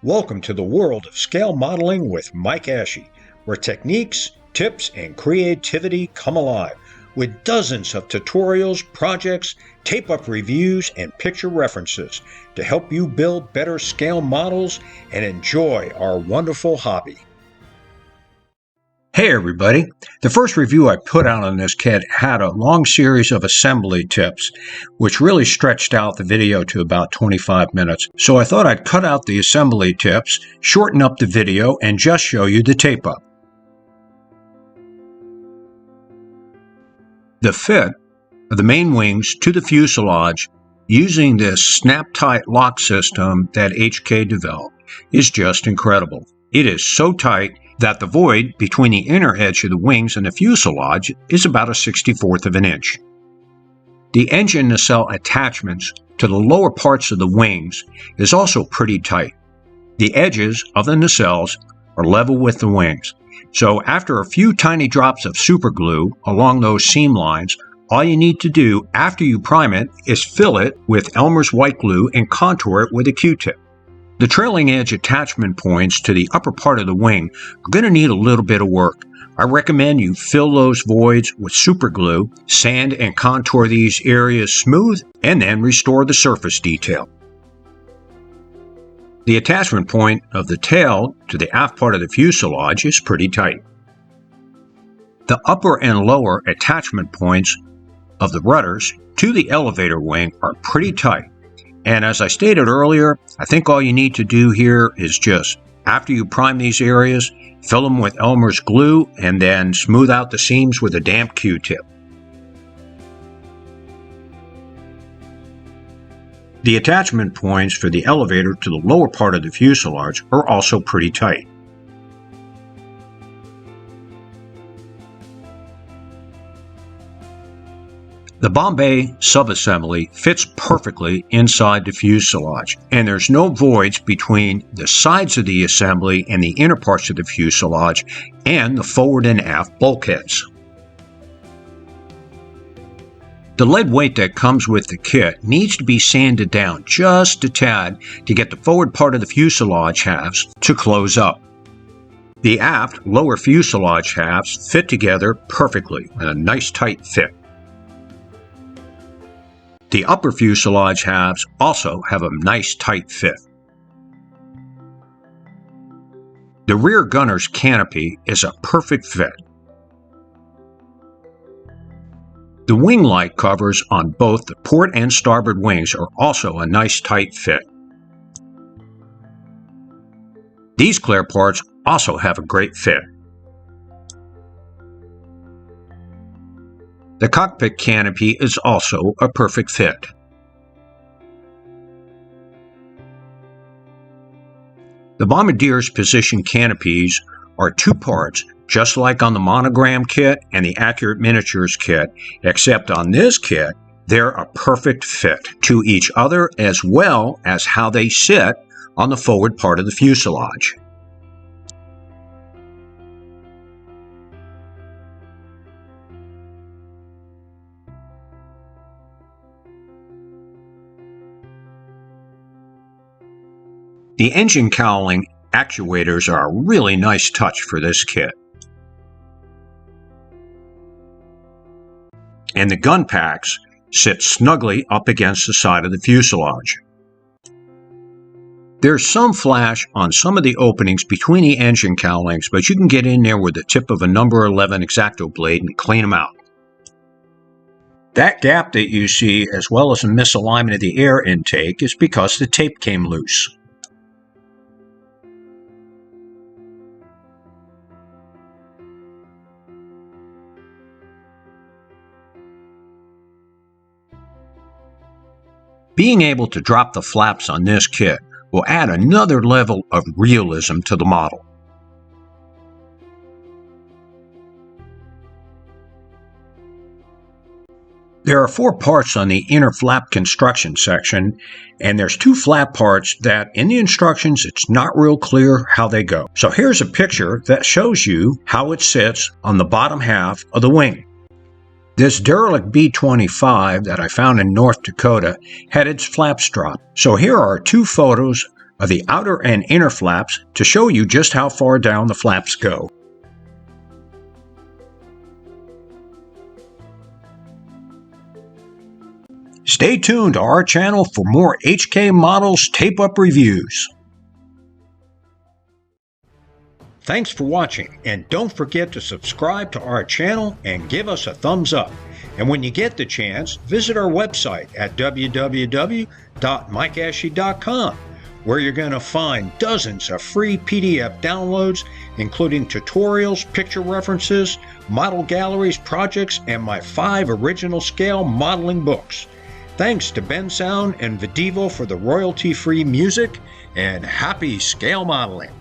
Welcome to the world of scale modeling with Mike Ashe, where techniques, tips, and creativity come alive with dozens of tutorials, projects, tape-up reviews, and picture references to help you build better scale models and enjoy our wonderful hobby. Hey everybody, the first review I put out on this kit had a long series of assembly tips, which really stretched out the video to about 25 minutes. So I thought I'd cut out the assembly tips, shorten up the video, and just show you the tape up. The fit of the main wings to the fuselage using this snap-tight lock system that HK developed is just incredible. It is so tight that the void between the inner edge of the wings and the fuselage is about a 64th of an inch. The engine nacelle attachments to the lower parts of the wings is also pretty tight. The edges of the nacelles are level with the wings, so after a few tiny drops of super glue along those seam lines, all you need to do after you prime it is fill it with Elmer's white glue and contour it with a Q-tip. The trailing edge attachment points to the upper part of the wing are going to need a little bit of work. I recommend you fill those voids with super glue, sand and contour these areas smooth, and then restore the surface detail. The attachment point of the tail to the aft part of the fuselage is pretty tight. The upper and lower attachment points of the rudders to the elevator wing are pretty tight. And as I stated earlier, I think all you need to do here is just, after you prime these areas, fill them with Elmer's glue and then smooth out the seams with a damp Q-tip. The attachment points for the elevator to the lower part of the fuselage are also pretty tight. The Bombay subassembly fits perfectly inside the fuselage, and there's no voids between the sides of the assembly and the inner parts of the fuselage and the forward and aft bulkheads. The lead weight that comes with the kit needs to be sanded down just a tad to get the forward part of the fuselage halves to close up. The aft lower fuselage halves fit together perfectly with a nice tight fit. The upper fuselage halves also have a nice tight fit. The rear gunner's canopy is a perfect fit. The wing light covers on both the port and starboard wings are also a nice tight fit. These clear parts also have a great fit. The cockpit canopy is also a perfect fit. The Bombardier's position canopies are two parts, just like on the Monogram kit and the Accurate Miniatures kit, except on this kit, they're a perfect fit to each other as well as how they sit on the forward part of the fuselage. The engine cowling actuators are a really nice touch for this kit. And the gun packs sit snugly up against the side of the fuselage. There's some flash on some of the openings between the engine cowlings, but you can get in there with the tip of a number 11 X-Acto blade and clean them out. That gap that you see, as well as a misalignment of the air intake, is because the tape came loose. Being able to drop the flaps on this kit will add another level of realism to the model. There are 4 parts on the inner flap construction section, and there's 2 flap parts that in the instructions it's not real clear how they go. So here's a picture that shows you how it sits on the bottom half of the wing. This derelict B-25 that I found in North Dakota had its flaps dropped. So here are 2 photos of the outer and inner flaps to show you just how far down the flaps go. Stay tuned to our channel for more HK Models tape-up reviews. Thanks for watching, and don't forget to subscribe to our channel and give us a thumbs up. And when you get the chance, visit our website at www.mikeashley.com, where you're going to find dozens of free PDF downloads, including tutorials, picture references, model galleries, projects, and my 5 original scale modeling books. Thanks to Ben Sound and Videvo for the royalty-free music, and happy scale modeling!